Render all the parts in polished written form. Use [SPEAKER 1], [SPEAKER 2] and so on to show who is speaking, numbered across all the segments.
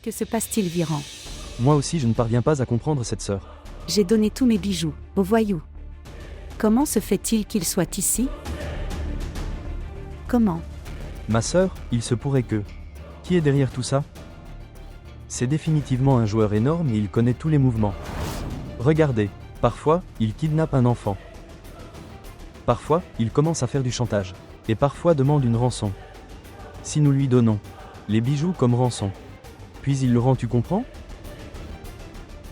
[SPEAKER 1] Que se passe-t-il, Viran?
[SPEAKER 2] Moi aussi je ne parviens pas à comprendre cette sœur.
[SPEAKER 1] J'ai donné tous mes bijoux aux voyous. Comment se fait-il qu'ils soient ici? Comment?
[SPEAKER 2] Ma sœur, il se pourrait que... Qui est derrière tout ça? C'est définitivement un joueur énorme et il connaît tous les mouvements. Regardez, parfois, il kidnappe un enfant. Parfois, il commence à faire du chantage. Et parfois demande une rançon. Si nous lui donnons les bijoux comme rançon, puis il le rend, tu comprends?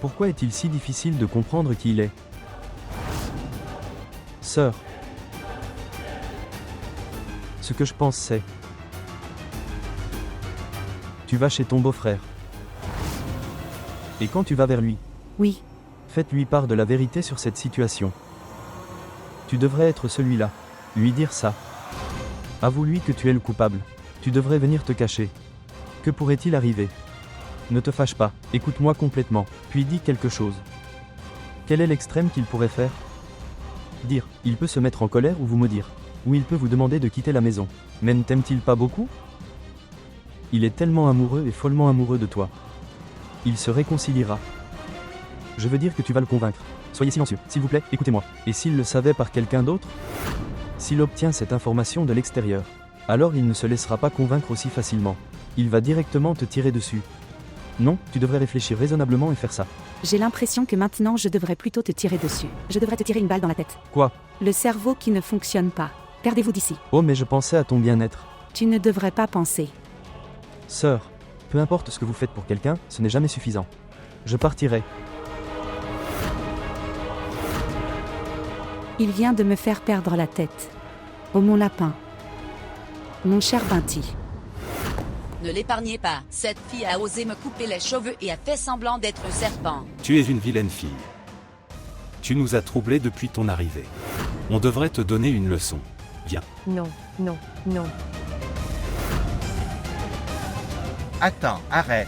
[SPEAKER 2] Pourquoi est-il si difficile de comprendre qui il est? Sœur. Ce que je pense c'est... Tu vas chez ton beau-frère. Et quand tu vas vers lui,
[SPEAKER 1] Oui,
[SPEAKER 2] faites-lui part de la vérité sur cette situation. Tu devrais être celui-là. Lui dire ça. Avoue-lui que tu es le coupable. Tu devrais venir te cacher. Que pourrait-il arriver? Ne te fâche pas, écoute-moi complètement, puis dis quelque chose. Quel est l'extrême qu'il pourrait faire? Dire, il peut se mettre en colère ou vous maudire. Ou il peut vous demander de quitter la maison. Mais ne t'aime-t-il pas beaucoup? Il est tellement amoureux et follement amoureux de toi. Il se réconciliera. Je veux dire que tu vas le convaincre. Soyez silencieux, s'il vous plaît, écoutez-moi. Et s'il le savait par quelqu'un d'autre? S'il obtient cette information de l'extérieur, alors il ne se laissera pas convaincre aussi facilement. Il va directement te tirer dessus. Non, tu devrais réfléchir raisonnablement et faire ça.
[SPEAKER 1] j'ai l'impression que maintenant je devrais plutôt te tirer dessus. Je devrais te tirer une balle dans la tête.
[SPEAKER 2] Quoi?
[SPEAKER 1] Le cerveau qui ne fonctionne pas. Perdez-vous d'ici.
[SPEAKER 2] Oh mais je pensais à ton bien-être.
[SPEAKER 1] Tu ne devrais pas penser.
[SPEAKER 2] Sœur, peu importe ce que vous faites pour quelqu'un, ce n'est jamais suffisant. Je partirai.
[SPEAKER 1] Il vient de me faire perdre la tête. Oh mon lapin. Mon cher Binti.
[SPEAKER 3] Ne l'épargnez pas, cette fille a osé me couper les cheveux et a fait semblant d'être un serpent.
[SPEAKER 4] Tu es une vilaine fille. Tu nous as troublés depuis ton arrivée. On devrait te donner une leçon. Viens.
[SPEAKER 5] Non, non, non.
[SPEAKER 6] Attends, arrête.